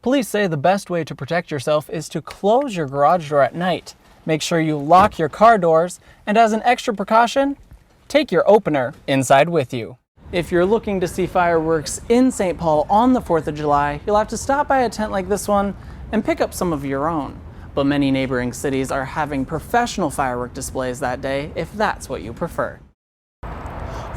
Police say the best way to protect yourself is to close your garage door at night. Make sure you lock your car doors, and as an extra precaution, take your opener inside with you. If you're looking to see fireworks in St. Paul on the 4th of July, you'll have to stop by a tent like this one and pick up some of your own. But many neighboring cities are having professional firework displays that day, if that's what you prefer.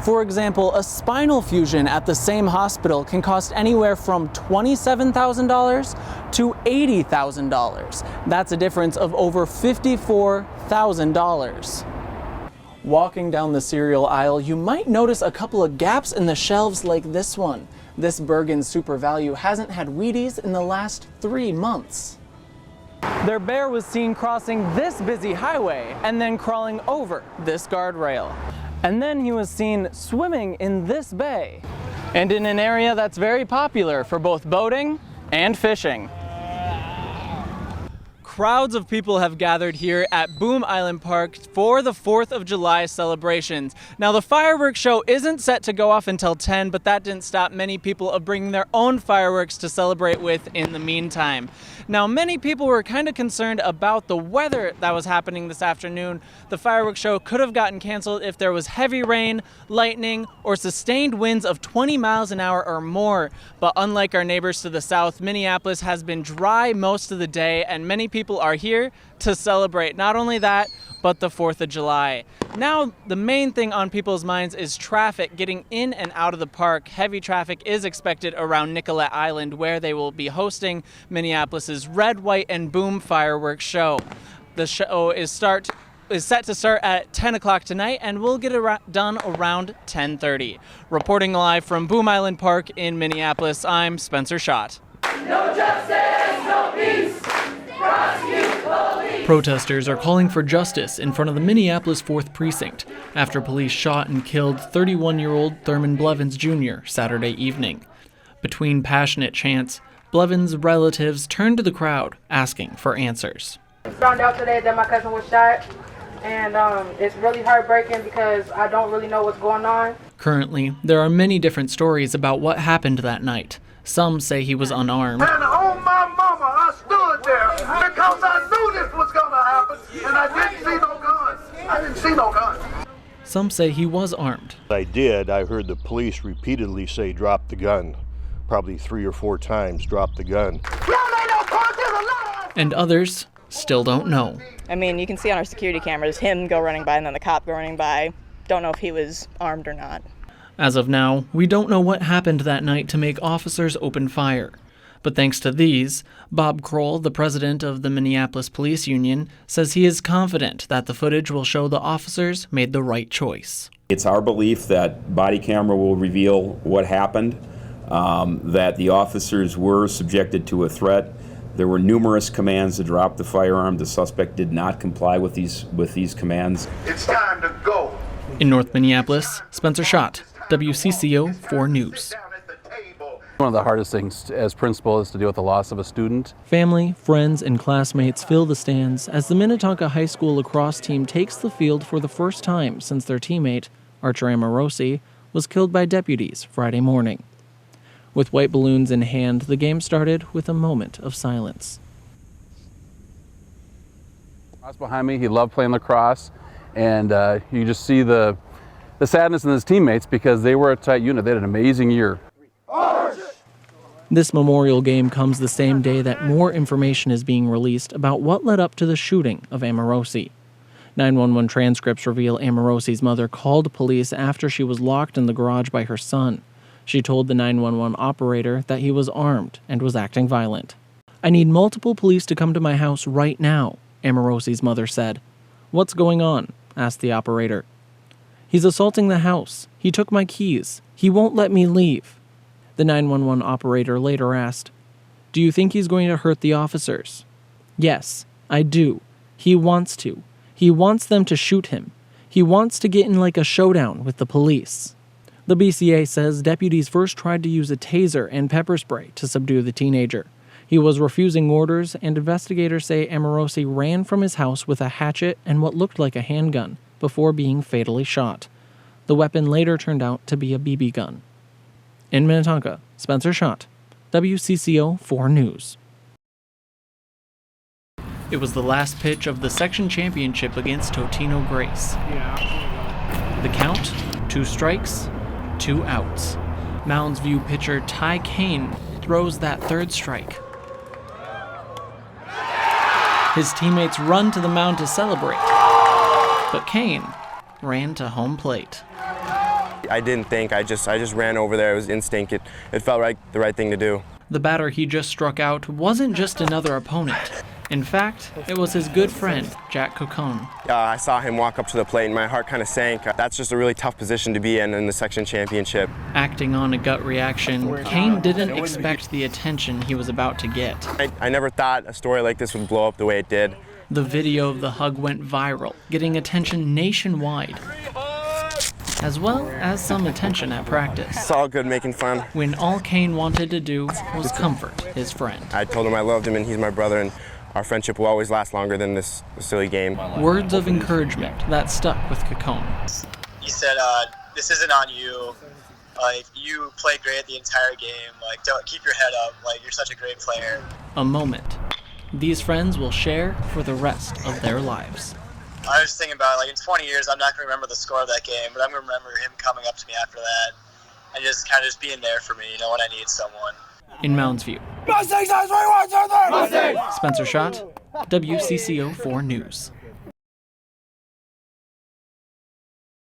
For example, a spinal fusion at the same hospital can cost anywhere from $27,000 to $80,000. That's a difference of over $54,000. Walking down the cereal aisle, you might notice a couple of gaps in the shelves like this one. This Bergen Super Value hasn't had Wheaties in the last 3 months. Their bear was seen crossing this busy highway and then crawling over this guardrail. And then he was seen swimming in this bay and in an area that's very popular for both boating and fishing. Crowds of people have gathered here at Boom Island Park for the 4th of July celebrations. Now, the fireworks show isn't set to go off until 10, but that didn't stop many people of bringing their own fireworks to celebrate with in the meantime. Now, many people were kind of concerned about the weather that was happening this afternoon. The fireworks show could have gotten canceled if there was heavy rain, lightning, or sustained winds of 20 miles an hour or more. But unlike our neighbors to the south, Minneapolis has been dry most of the day, and many people are here to celebrate not only that, but the 4th of July. Now, the main thing on people's minds is traffic getting in and out of the park. Heavy traffic is expected around Nicollet Island, where they will be hosting Minneapolis's Red, White, and Boom fireworks show. The show is set to start at 10 o'clock tonight and will get done around 10:30. Reporting live from Boom Island Park in Minneapolis, I'm Spencer Schott. No justice, no peace. Protesters are calling for justice in front of the Minneapolis 4th Precinct after police shot and killed 31-year-old Thurman Blevins Jr. Saturday evening. Between passionate chants, Blevins' relatives turned to the crowd asking for answers. I found out today that my cousin was shot, and it's really heartbreaking because I don't really know what's going on. Currently, there are many different stories about what happened that night. Some say he was unarmed. And on my mama, I stood there because I knew this was going to happen, and I didn't see no gun. Some say he was armed. I heard the police repeatedly say, drop the gun. Probably 3 or 4 times, drop the gun. And others still don't know. I mean, you can see on our security cameras him go running by and then the cop go running by. Don't know if he was armed or not. As of now, we don't know what happened that night to make officers open fire. But thanks to these, Bob Kroll, the president of the Minneapolis Police Union, says he is confident that the footage will show the officers made the right choice. It's our belief that body camera will reveal what happened, that the officers were subjected to a threat. There were numerous commands to drop the firearm. The suspect did not comply with these commands. It's time to go. In North Minneapolis, Spencer Schott, WCCO 4 News. One of the hardest things as principal is to deal with the loss of a student. Family, friends, and classmates fill the stands as the Minnetonka High School lacrosse team takes the field for the first time since their teammate, Archer Amorosi, was killed by deputies Friday morning. With white balloons in hand, the game started with a moment of silence. Behind me, he loved playing lacrosse, and you just see the sadness in his teammates because they were a tight unit. They had an amazing year. This memorial game comes the same day that more information is being released about what led up to the shooting of Amorosi. 911 transcripts reveal Amorosi's mother called police after she was locked in the garage by her son. She told the 911 operator that he was armed and was acting violent. "I need multiple police to come to my house right now," Amorosi's mother said. "What's going on?" asked the operator. "He's assaulting the house. He took my keys. He won't let me leave." The 911 operator later asked, "Do you think he's going to hurt the officers?" "Yes, I do. He wants to. He wants them to shoot him. He wants to get in like a showdown with the police." The BCA says deputies first tried to use a taser and pepper spray to subdue the teenager. He was refusing orders, and investigators say Amorosi ran from his house with a hatchet and what looked like a handgun before being fatally shot. The weapon later turned out to be a BB gun. In Minnetonka, Spencer Schott, WCCO 4 News. It was the last pitch of the section championship against Totino Grace. The count, 2 strikes, 2 outs. Mounds View pitcher Ty Kane throws that 3rd strike. His teammates run to the mound to celebrate, but Kane ran to home plate. I didn't think, I just ran over there. It was instinct. It felt like the right thing to do. The batter he just struck out wasn't just another opponent. In fact, it was his good friend, Jack Cocone. I saw him walk up to the plate and my heart kind of sank. That's just a really tough position to be in the section championship. Acting on a gut reaction, Kane didn't expect the attention he was about to get. I never thought a story like this would blow up the way it did. The video of the hug went viral, getting attention nationwide, as well as some attention at practice. It's all good making fun. When all Kane wanted to do was comfort his friend. I told him I loved him and he's my brother, and our friendship will always last longer than this silly game. Words of encouragement that stuck with Cocone. He said, this isn't on you. Like, you played great the entire game. Like, don't keep your head up. Like, you're such a great player. A moment these friends will share for the rest of their lives. I was thinking about, like, in 20 years, I'm not going to remember the score of that game, but I'm going to remember him coming up to me after that and just kind of just being there for me, you know, when I need someone. In Mounds View, Spencer Schott, WCCO 4 News.